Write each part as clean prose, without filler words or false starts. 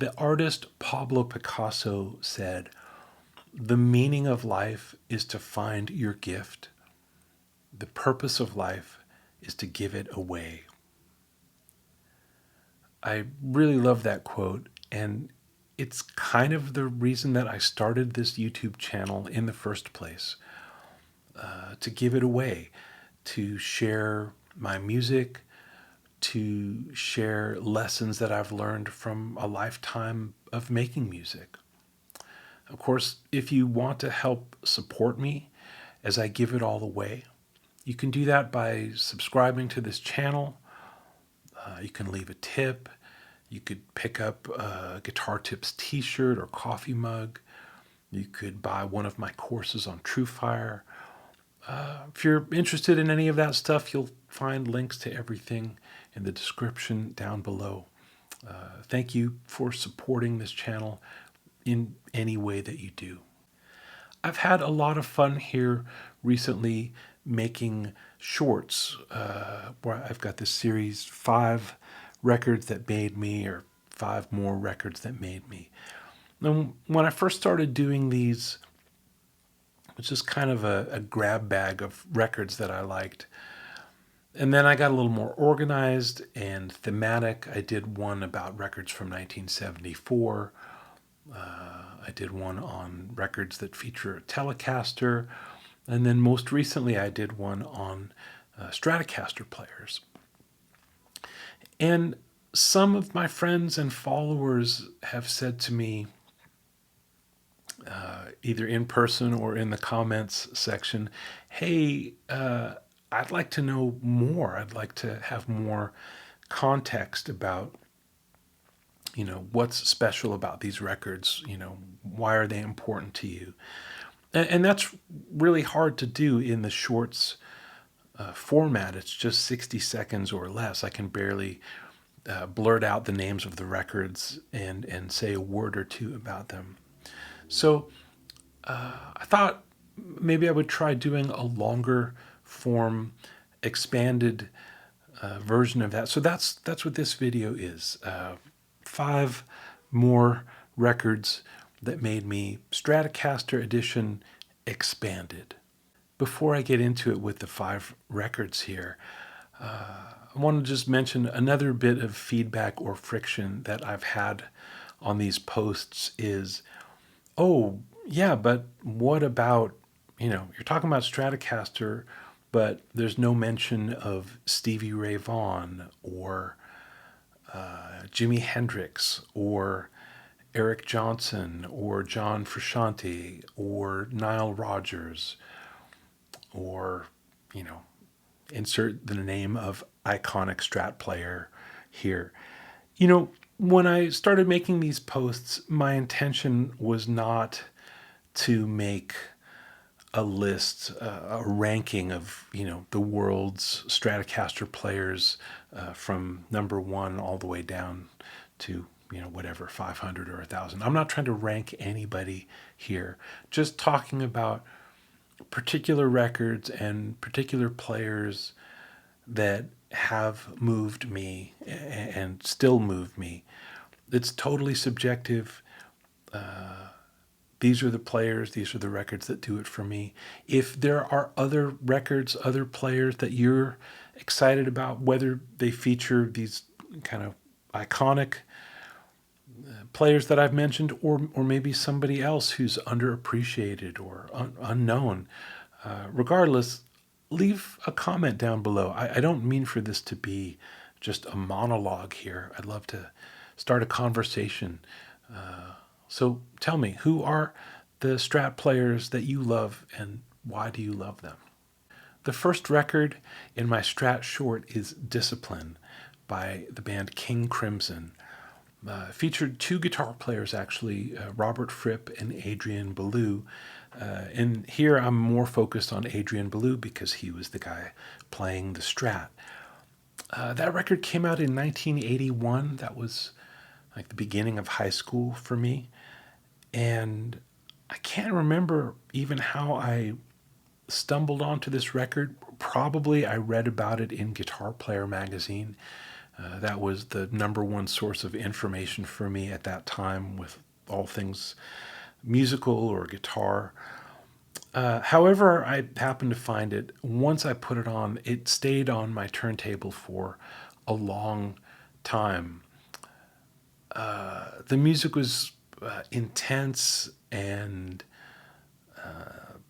The artist Pablo Picasso said, "The meaning of life is to find your gift. The purpose of life is to give it away." I really love that quote, and it's kind of the reason that I started this YouTube channel in the first place, to give it away, to share my music, to share lessons that I've learned from a lifetime of making music. Of course, if you want to help support me as I give it all away, you can do that by subscribing to this channel. You can leave a tip. You could pick up a Guitar Tips t-shirt or coffee mug. You could buy one of my courses on TrueFire. If you're interested in any of that stuff, you'll find links to everything in the description down below. Thank you for supporting this channel in any way that you do. I've had a lot of fun here recently making shorts, where I've got this series, 5 records that made me, or 5 more records that made me. And when I first started doing these, it was just kind of a grab bag of records that I liked. And then I got a little more organized and thematic. I did one about records from 1974. I did one on records that feature a Telecaster. And then most recently, I did one on Stratocaster players. And some of my friends and followers have said to me, either in person or in the comments section, "Hey, I'd like to know more. I'd like to have more context about, what's special about these records. Why are they important to you?" And that's really hard to do in the shorts format. It's just 60 seconds or less. I can barely blurt out the names of the records and say a word or two about them. So I thought maybe I would try doing a longer form, expanded version of that. So that's what this video is. 5 more records that made me, Stratocaster edition expanded. Before I get into it with the 5 records here, I want to just mention another bit of feedback or friction that I've had on these posts is, "Oh, yeah, but what about, you're talking about Stratocaster, but there's no mention of Stevie Ray Vaughan or Jimi Hendrix or Eric Johnson or John Frusciante or Nile Rodgers or, insert the name of iconic Strat player here." When I started making these posts, my intention was not to make a list, a ranking of, the world's Stratocaster players from number 1 all the way down to, whatever, 500 or 1,000. I'm not trying to rank anybody here. Just talking about particular records and particular players that have moved me and still move me. It's totally subjective. These are the players, these are the records that do it for me. If there are other records, other players that you're excited about, whether they feature these kind of iconic players that I've mentioned, or maybe somebody else who's underappreciated or unknown, regardless, leave a comment down below. I don't mean for this to be just a monologue here. I'd love to start a conversation. So tell me, who are the Strat players that you love and why do you love them? The first record in my Strat short is Discipline by the band King Crimson. Featured 2 guitar players, actually, Robert Fripp and Adrian Belew. And here I'm more focused on Adrian Belew because he was the guy playing the Strat. That record came out in 1981. That was like the beginning of high school for me. And I can't remember even how I stumbled onto this record. Probably I read about it in Guitar Player magazine. That was the number one source of information for me at that time with all things musical or guitar. However, I happened to find it, once I put it on, it stayed on my turntable for a long time. The music was intense and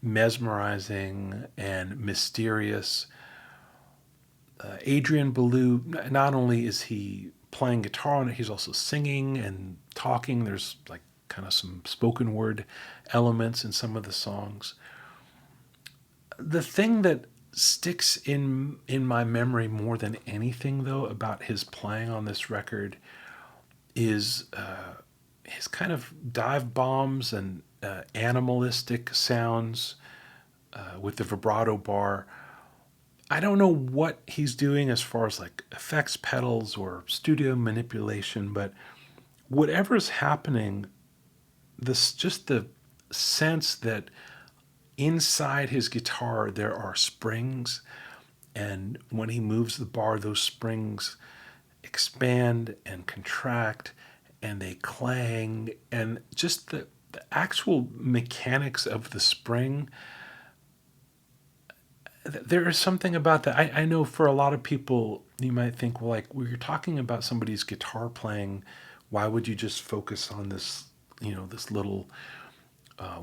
mesmerizing and mysterious. Adrian Belew, not only is he playing guitar on it, he's also singing and talking. There's like kind of some spoken word elements in some of the songs. The thing that sticks in my memory more than anything, though, about his playing on this record is his kind of dive bombs and animalistic sounds with the vibrato bar. I don't know what he's doing as far as like effects pedals or studio manipulation, but whatever's happening, this just the sense that inside his guitar there are springs, and when he moves the bar, those springs expand and contract and they clang, and just the actual mechanics of the spring. There is something about that. I know for a lot of people, you might think, well, like, when you're talking about somebody's guitar playing, why would you just focus on this, this little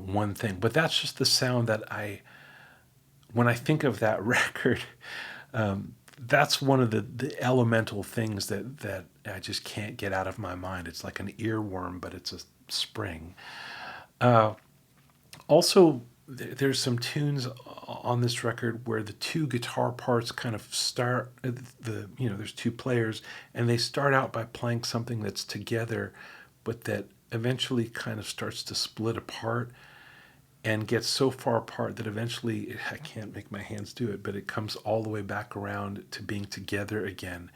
one thing? But that's just the sound that when I think of that record, that's one of the elemental things that I just can't get out of my mind. It's like an earworm, but it's a spring. Also, there's some tunes on this record where the two guitar parts kind of start, there's two players, and they start out by playing something that's together, but that eventually kind of starts to split apart and gets so far apart that eventually, I can't make my hands do it, but it comes all the way back around to being together again.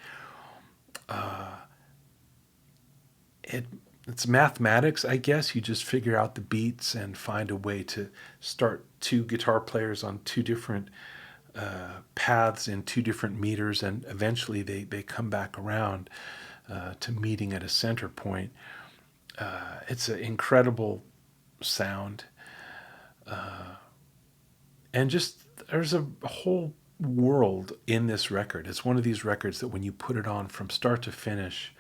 It it's mathematics, I guess. You just figure out the beats and find a way to start two guitar players on two different paths in two different meters, and eventually they come back around to meeting at a center point. It's an incredible sound, and just there's a whole world in this record. It's one of these records that when you put it on from start to finish,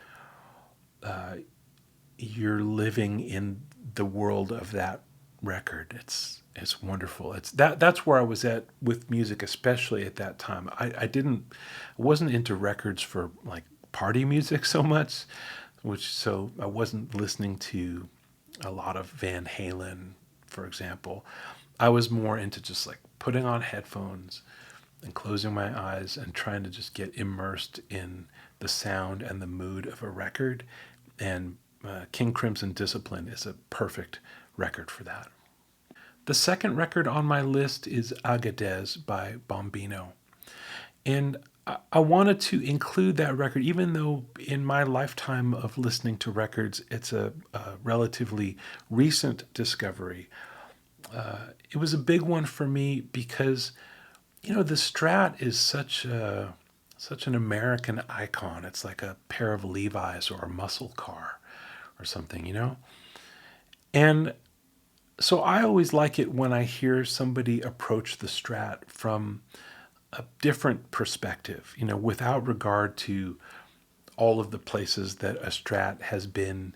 you're living in the world of that record. It's wonderful. That's where I was at with music, especially at that time. I wasn't into records for like party music so much, so I wasn't listening to a lot of Van Halen, for example. I was more into just like putting on headphones and closing my eyes and trying to just get immersed in the sound and the mood of a record. And King Crimson Discipline is a perfect record for that. The second record on my list is Agadez by Bambino. And I wanted to include that record, even though in my lifetime of listening to records, it's a relatively recent discovery. It was a big one for me because, the Strat is such an American icon. It's like a pair of Levi's or a muscle car or something. And so I always like it when I hear somebody approach the Strat from a different perspective, without regard to all of the places that a Strat has been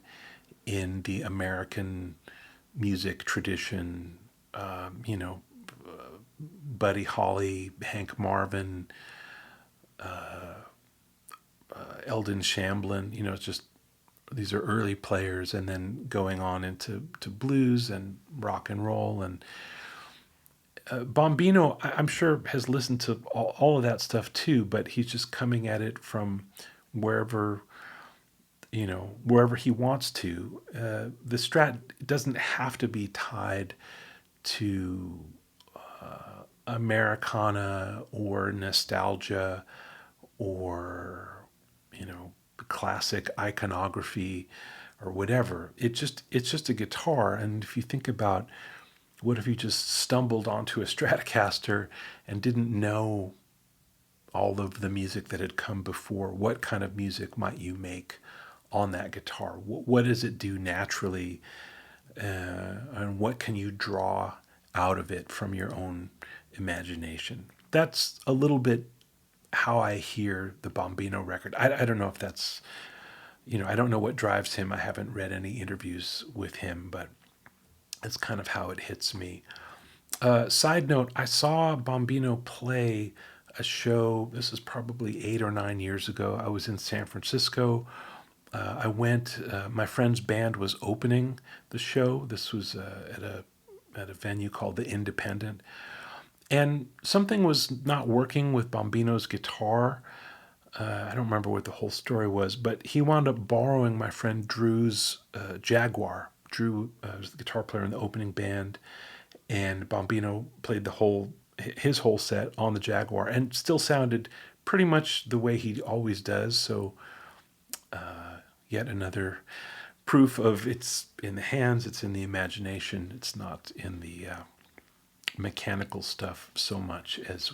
in the American music tradition. Buddy Holly, Hank Marvin, Eldon Shamblin. It's just these are early players, and then going on into blues and rock and roll. And Bombino, I'm sure, has listened to all of that stuff too, but he's just coming at it from wherever wherever he wants to. The Strat doesn't have to be tied to Americana or nostalgia or classic iconography or whatever. It's just a guitar. And if you think about, what if you just stumbled onto a Stratocaster and didn't know all of the music that had come before. What kind of music might you make on that guitar? What does it do naturally? And what can you draw out of it from your own imagination? That's a little bit how I hear the Bambino record. I don't know if that's, I don't know what drives him. I haven't read any interviews with him, but it's kind of how it hits me. Side note, I saw Bambino play a show. This is probably 8 or 9 years ago. I was in San Francisco. I went. My friend's band was opening the show. This was at a venue called the Independent, and something was not working with Bambino's guitar. I don't remember what the whole story was, but he wound up borrowing my friend Drew's Jaguar. Drew was the guitar player in the opening band, and Bambino played his whole set on the Jaguar, and still sounded pretty much the way he always does. So yet another proof of it's in the hands, it's in the imagination, it's not in the mechanical stuff so much as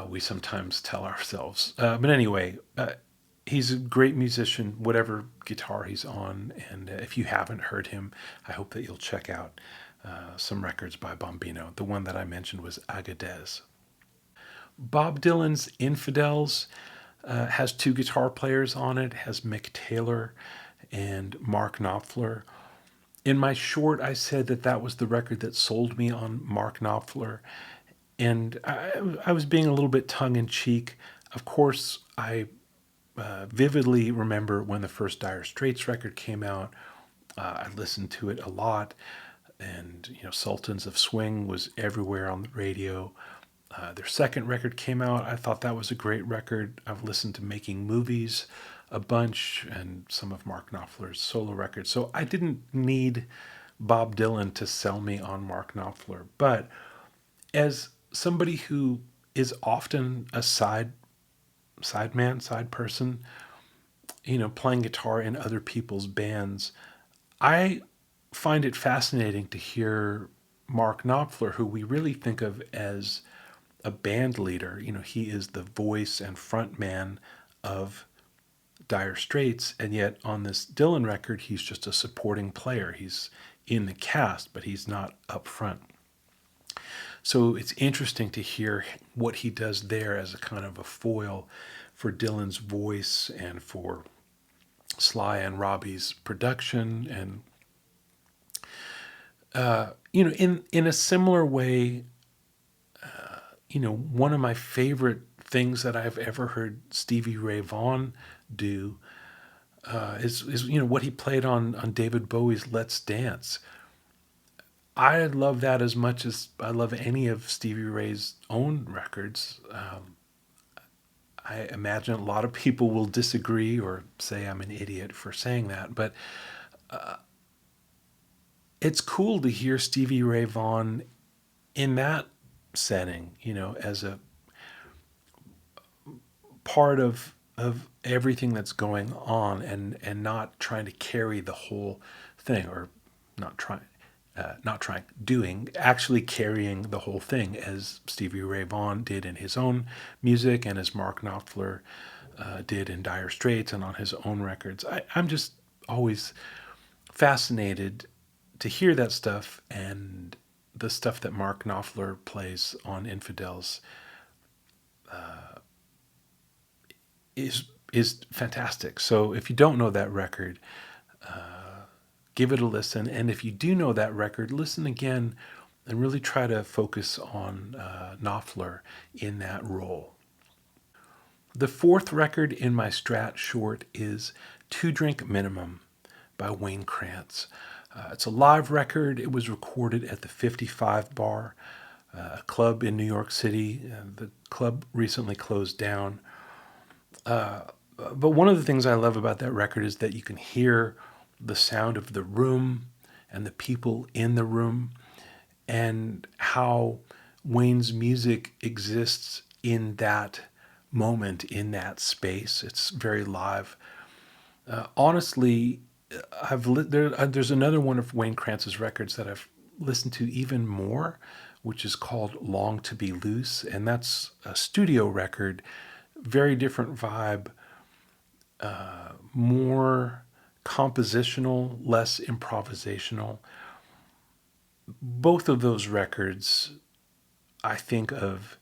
we sometimes tell ourselves. But anyway, he's a great musician, whatever guitar he's on. And if you haven't heard him, I hope that you'll check out some records by Bambino. The one that I mentioned was Agadez. Bob Dylan's Infidels has two guitar players on it, has Mick Taylor and Mark Knopfler. In my short, I said that that was the record that sold me on Mark Knopfler. And I was being a little bit tongue in cheek. Of course, I vividly remember when the first Dire Straits record came out. I listened to it a lot. And, Sultans of Swing was everywhere on the radio. Their second record came out. I thought that was a great record. I've listened to Making Movies a bunch and some of Mark Knopfler's solo records. So I didn't need Bob Dylan to sell me on Mark Knopfler. But as somebody who is often a side person, playing guitar in other people's bands, I find it fascinating to hear Mark Knopfler, who we really think of as a band leader. He is the voice and front man of Dire Straits, and yet on this Dylan record, he's just a supporting player. He's in the cast, but he's not up front. So it's interesting to hear what he does there as a kind of a foil for Dylan's voice and for Sly and Robbie's production. And in a similar way, one of my favorite things that I've ever heard Stevie Ray Vaughan do is what he played on David Bowie's Let's Dance. I love that as much as I love any of Stevie Ray's own records. I imagine a lot of people will disagree or say I'm an idiot for saying that, but it's cool to hear Stevie Ray Vaughan in that setting, as a part of everything that's going on, and not trying to carry the whole thing, or not trying doing, actually carrying the whole thing, as Stevie Ray Vaughan did in his own music and as Mark Knopfler did in Dire Straits and on his own records. I'm just always fascinated to hear that stuff, and the stuff that Mark Knopfler plays on Infidels is fantastic. So if you don't know that record, give it a listen. And if you do know that record, listen again and really try to focus on Knopfler in that role. The fourth record in my Strat short is Two Drink Minimum by Wayne Krantz. It's a live record. It was recorded at the 55 Bar, a club in New York City. The club recently closed down. But one of the things I love about that record is that you can hear the sound of the room and the people in the room, and how Wayne's music exists in that moment, in that space. It's very live. Honestly, there's another one of Wayne Krantz's records that I've listened to even more, which is called Long to Be Loose. And that's a studio record, very different vibe, more compositional, less improvisational. Both of those records I think of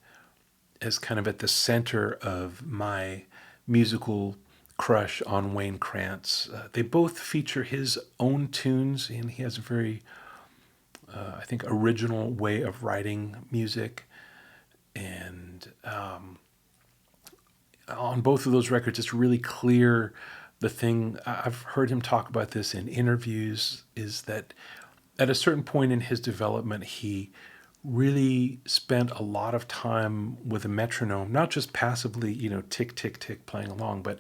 as kind of at the center of my musical crush on Wayne Krantz. They both feature his own tunes, and he has a very, I think, original way of writing music. And on both of those records, it's really clear. The thing I've heard him talk about this in interviews is that at a certain point in his development, he really spent a lot of time with a metronome, not just passively, tick, tick, tick, playing along, but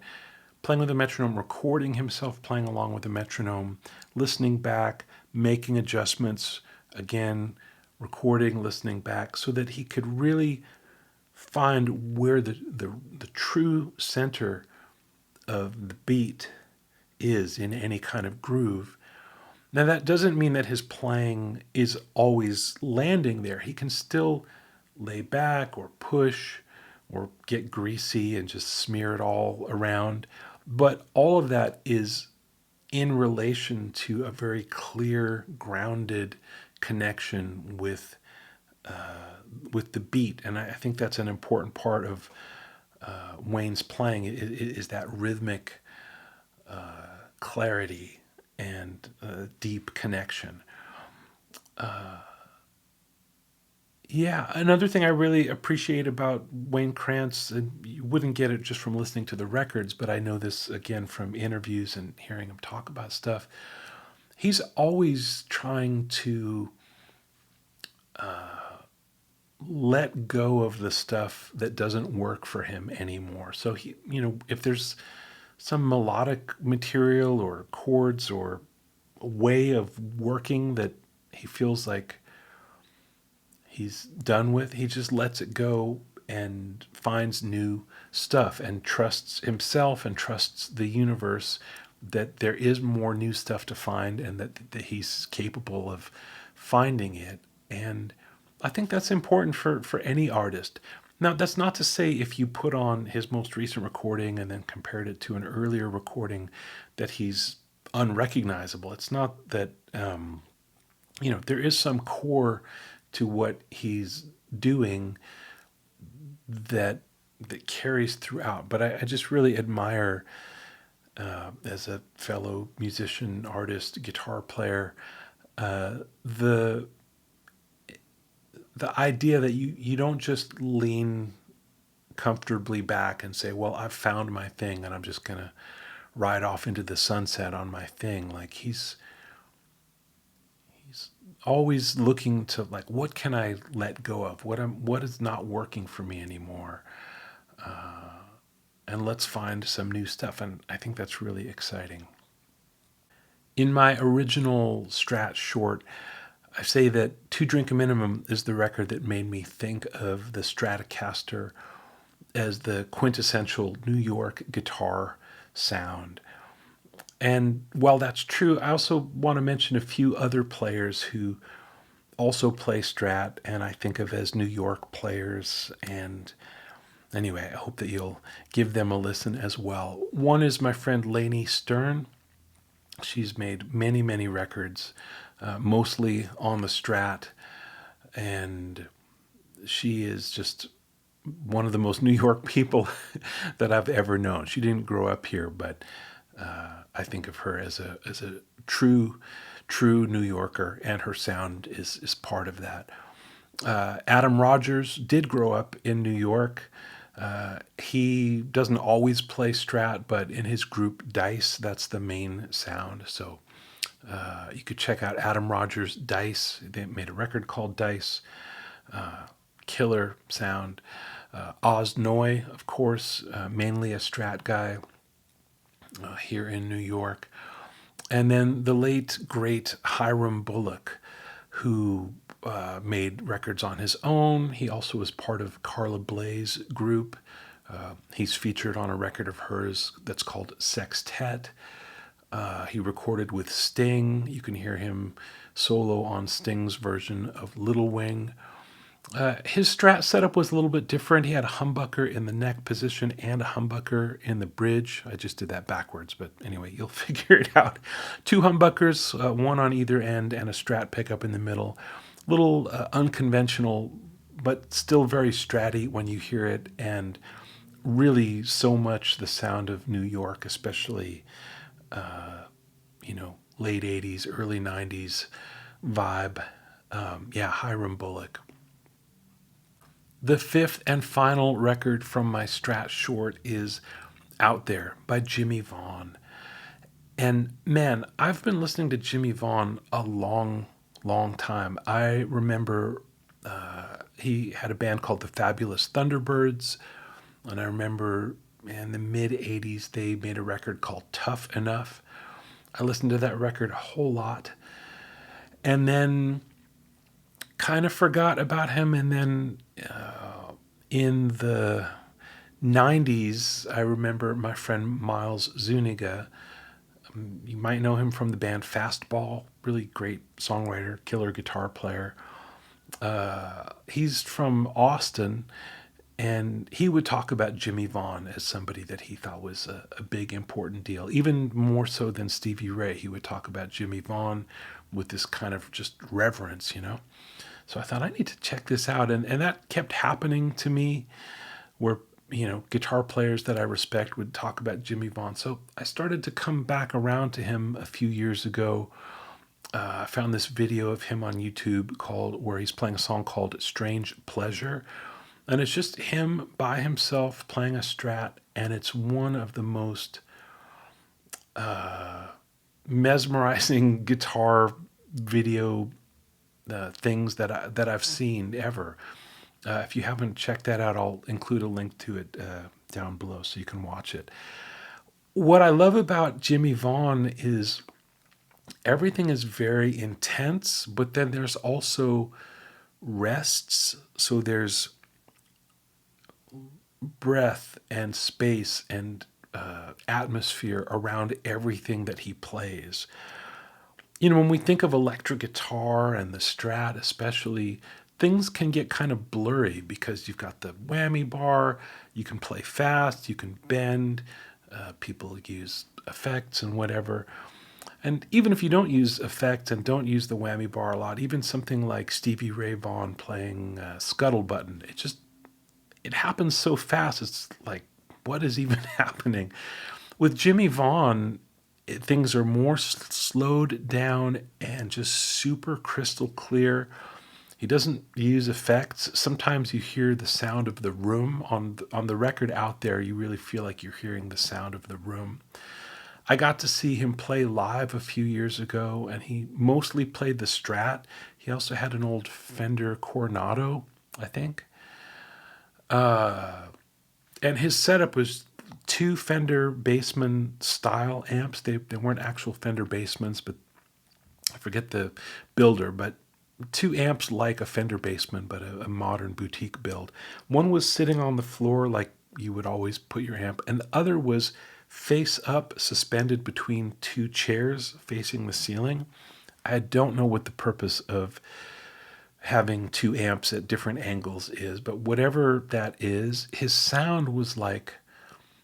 playing with a metronome, recording himself playing along with a metronome, listening back, making adjustments, again, recording, listening back, so that he could really find where the true center of the beat is in any kind of groove. Now, that doesn't mean that his playing is always landing there. He can still lay back or push or get greasy and just smear it all around. But all of that is in relation to a very clear, grounded connection with the beat. And I think that's an important part of Wayne's playing is that rhythmic clarity and deep connection. Yeah, another thing I really appreciate about Wayne Krantz, and you wouldn't get it just from listening to the records, but I know this again from interviews and hearing him talk about stuff. He's always trying to let go of the stuff that doesn't work for him anymore. So if there's some melodic material or chords or a way of working that he feels like he's done with, he just lets it go and finds new stuff and trusts himself and trusts the universe that there is more new stuff to find and that he's capable of finding it. And I think that's important for any artist. Now, that's not to say if you put on his most recent recording and then compared it to an earlier recording that he's unrecognizable. It's not that, there is some core to what he's doing that carries throughout. But I just really admire, as a fellow musician, artist, guitar player, the idea that you don't just lean comfortably back and say, well, I've found my thing and I'm just going to ride off into the sunset on my thing. Like he's always looking to, like, what can I let go of? What is not working for me anymore? And let's find some new stuff. And I think that's really exciting. In my original Strat short, I say that Two Drink a Minimum is the record that made me think of the Stratocaster as the quintessential New York guitar sound. And while that's true, I also want to mention a few other players who also play Strat and I think of as New York players. And anyway, I hope that you'll give them a listen as well. One is my friend Lainey Stern. She's made many, many records, mostly on the Strat, and she is just one of the most New York people that I've ever known. She didn't grow up here, but I think of her as a true New Yorker, and her sound is part of that. Adam Rogers did grow up in New York. He doesn't always play Strat, but in his group Dice, that's the main sound. So you could check out Adam Rogers' Dice. They made a record called Dice. Killer sound. Oz Noy, of course, mainly a Strat guy here in New York. And then the late, great Hiram Bullock, who made records on his own. He also was part of Carla Bley's group. He's featured on a record of hers that's called Sextet. He recorded with Sting. You can hear him solo on Sting's version of Little Wing. His Strat setup was a little bit different. He had a humbucker in the neck position and a humbucker in the bridge. I just did that backwards, but anyway, you'll figure it out. Two humbuckers, one on either end, and a Strat pickup in the middle. Little unconventional, but still very Stratty when you hear it, and really so much the sound of New York, especially late 80s, early 90s vibe. Yeah, Hiram Bullock. The fifth and final record from my Strat short is Out There by Jimmy Vaughn. And man, I've been listening to Jimmy Vaughn a long, long time. I remember he had a band called the Fabulous Thunderbirds. And I remember in the mid 80s, they made a record called Tough Enough. I listened to that record a whole lot. And then kind of forgot about him. And then in the 90s, I remember my friend Miles Zuniga. You might know him from the band Fastball, really great songwriter, killer guitar player. He's from Austin, and he would talk about Jimmy Vaughn as somebody that he thought was a big, important deal. Even more so than Stevie Ray, he would talk about Jimmy Vaughn with this kind of just reverence. So I thought, I need to check this out. And that kept happening to me where, guitar players that I respect would talk about Jimmy Vaughn. So I started to come back around to him a few years ago. I found this video of him on YouTube where he's playing a song called Strange Pleasure. And it's just him by himself playing a Strat. And it's one of the most mesmerizing guitar video things that I've seen ever. If you haven't checked that out, I'll include a link to it down below so you can watch it. What I love about Jimmy Vaughn is everything is very intense, but then there's also rests. So there's breath and space and atmosphere around everything that he plays. When we think of electric guitar and the Strat especially, things can get kind of blurry because you've got the whammy bar, you can play fast, you can bend, people use effects and whatever. And even if you don't use effects and don't use the whammy bar a lot, even something like Stevie Ray Vaughan playing Scuttle Button, it happens so fast, it's like, what is even happening? With Jimmy Vaughn, things are more slowed down and just super crystal clear. He doesn't use effects. Sometimes you hear the sound of the room on the record Out There. You really feel like you're hearing the sound of the room. I got to see him play live a few years ago, and he mostly played the Strat. He also had an old Fender Coronado, I think. And his setup was two Fender Bassman style amps. They weren't actual Fender Bassmans, but I forget the builder, but two amps like a Fender Bassman, but a modern boutique build. One was sitting on the floor like you would always put your amp, and the other was face up, suspended between two chairs facing the ceiling. I don't know what the purpose of having two amps at different angles is, but whatever that is, his sound was like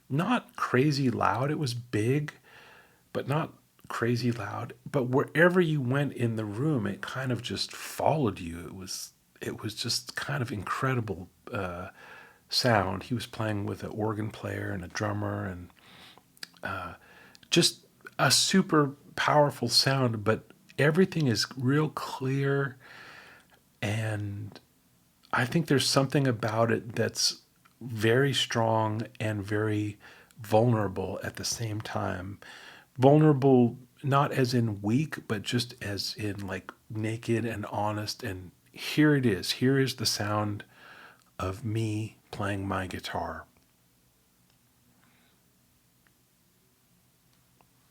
not crazy loud. It was big, but not crazy loud. But wherever you went in the room, it kind of just followed you. It was just kind of incredible sound. He was playing with an organ player and a drummer, and just a super powerful sound. But everything is real clear, and I think there's something about it that's very strong and very vulnerable at the same time. Vulnerable not as in weak, but just as in like naked and honest. And here it is. Here is the sound of me playing my guitar.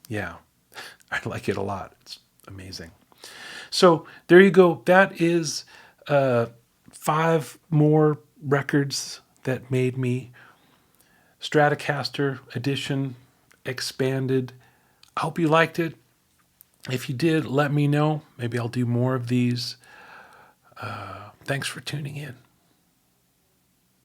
Yeah, I like it a lot. It's amazing. So there you go. That is 5 more records that made me Stratocaster edition expanded. I hope you liked it. If you did, let me know. Maybe I'll do more of these. Thanks for tuning in.